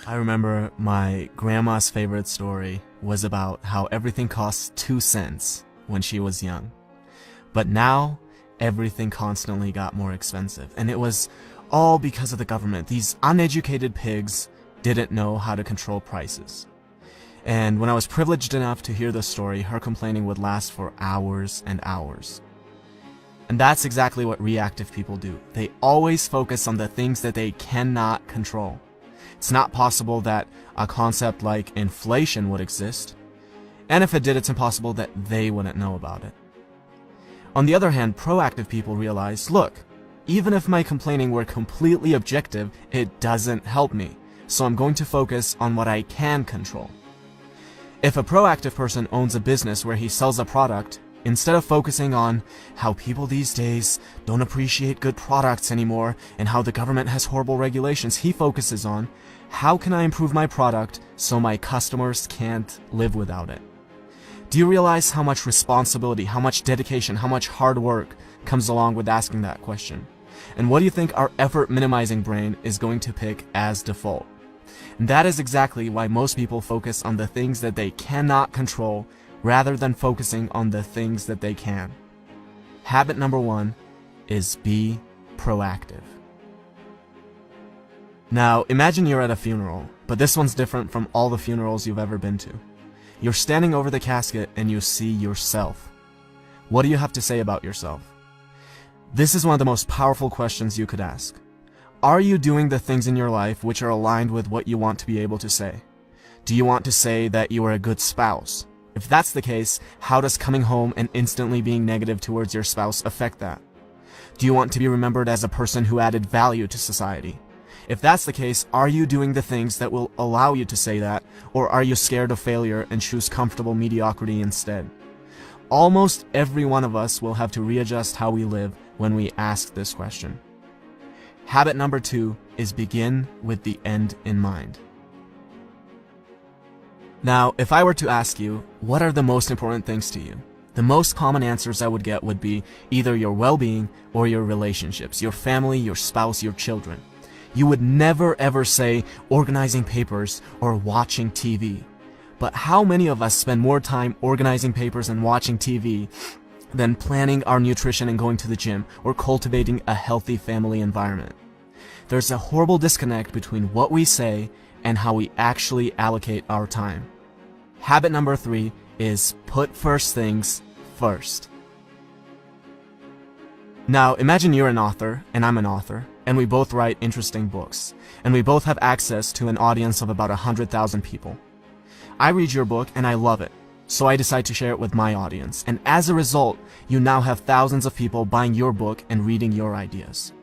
I remember my grandma's favorite story was about how everything cost 2 cents when she was young. But now, everything constantly got more expensive. And it was all because of the government. These uneducated pigs didn't know how to control prices. And when I was privileged enough to hear this story, her complaining would last for hours and hours. And that's exactly what reactive people do. They always focus on the things that they cannot control. It's not possible that a concept like inflation would exist. And if it did, it's impossible that they wouldn't know about it. On the other hand, proactive people realize, look, even if my complaining were completely objective, it doesn't help me. So I'm going to focus on what I can control. If a proactive person owns a business where he sells a product, instead of focusing on how people these days don't appreciate good products anymore and how the government has horrible regulations, he focuses on how can I improve my product so my customers can't live without it. Do you realize how much responsibility, how much dedication, how much hard work comes along with asking that question? And what do you think our effort minimizing brain is going to pick as default? And that is exactly why most people focus on the things that they cannot control rather than focusing on the things that they can. Habit number 1 is be proactive. Now, imagine you're at a funeral, but this one's different from all the funerals you've ever been to. You're standing over the casket and you see yourself. What do you have to say about yourself? This is one of the most powerful questions you could ask. Are you doing the things in your life which are aligned with what you want to be able to say? Do you want to say that you are a good spouse? If that's the case, how does coming home and instantly being negative towards your spouse affect that? Do you want to be remembered as a person who added value to society? If that's the case, are you doing the things that will allow you to say that, or are you scared of failure and choose comfortable mediocrity instead? Almost every one of us will have to readjust how we live when we ask this question. Habit number 2 is begin with the end in mind. Now, if I were to ask you, what are the most important things to you? The most common answers I would get would be either your well-being or your relationships, your family, your spouse, your children. You would never ever say organizing papers or watching TV. But how many of us spend more time organizing papers and watching TV than planning our nutrition and going to the gym or cultivating a healthy family environment? There's a horrible disconnect between what we say and how we actually allocate our time. Habit number 3 is put first things first. Now, imagine you're an author and I'm an author, and we both write interesting books, and we both have access to an audience of about 100,000 people. I read your book and I love it, so I decide to share it with my audience, and as a result, you now have thousands of people buying your book and reading your ideas.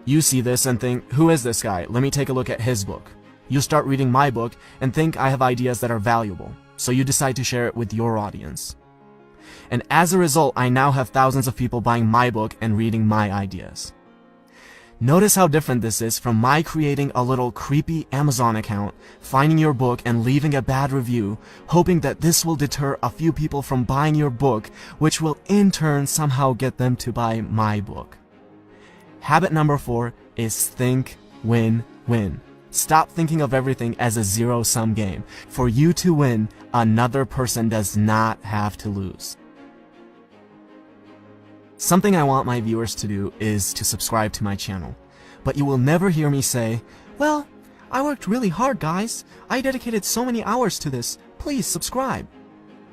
You see this and think, who is this guy? Let me take a look at his book. You start reading my book and think I have ideas that are valuable, so you decide to share it with your audience. And as a result, I now have thousands of people buying my book and reading my ideas. Notice how different this is from my creating a little creepy Amazon account, finding your book and leaving a bad review, hoping that this will deter a few people from buying your book, which will in turn somehow get them to buy my book. Habit number 4 is think win-win. Stop thinking of everything as a zero-sum game. For you to win, another person does not have to lose. Something I want my viewers to do is to subscribe to my channel. But you will never hear me say, well, I worked really hard, guys. I dedicated so many hours to this. Please subscribe.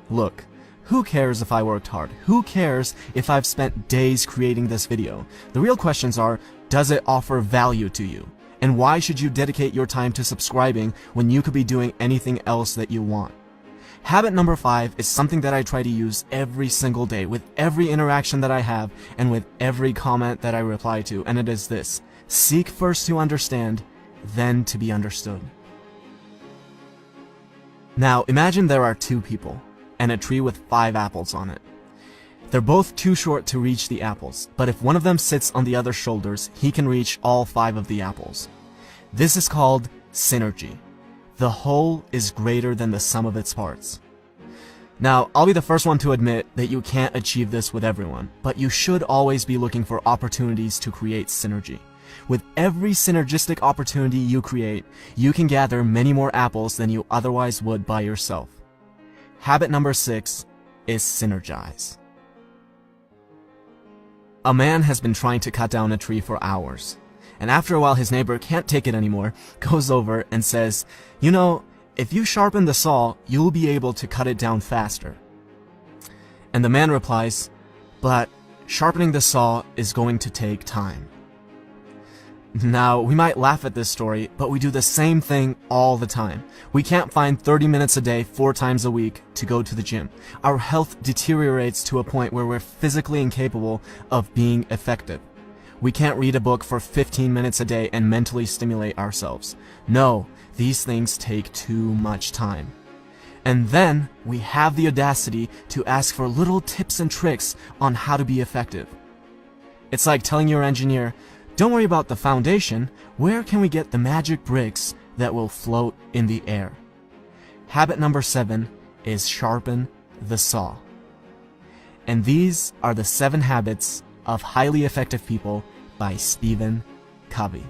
Look, who cares if I worked hard? Who cares if I've spent days creating this video? The real questions are, does it offer value to you? And why should you dedicate your time to subscribing when you could be doing anything else that you want? Habit number 5 is something that I try to use every single day with every interaction that I have and with every comment that I reply to, and it is this: seek first to understand, then to be understood. Now, imagine there are 2 people and a tree with 5 apples on it. They're both too short to reach the apples, but if one of them sits on the other's shoulders, he can reach all 5 of the apples. This is called synergy. The whole is greater than the sum of its parts. Now, I'll be the first one to admit that you can't achieve this with everyone, but you should always be looking for opportunities to create synergy. With every synergistic opportunity you create, you can gather many more apples than you otherwise would by yourself. Habit number 6 is synergize. A man has been trying to cut down a tree for hours, and after a while his neighbor can't take it anymore, goes over and says, "You know, if you sharpen the saw, you'll be able to cut it down faster." And the man replies, "But sharpening the saw is going to take time." Now, we might laugh at this story, but we do the same thing all the time. We can't find 30 minutes a day, 4 times a week, to go to the gym. Our health deteriorates to a point where we're physically incapable of being effective. We can't read a book for 15 minutes a day and mentally stimulate ourselves. No, these things take too much time. And then we have the audacity to ask for little tips and tricks on how to be effective. It's like telling your engineer, "Don't worry about the foundation. Where can we get the magic bricks that will float in the air?" Habit number 7 is sharpen the saw. And these are the 7 habits of highly effective people by Stephen Covey.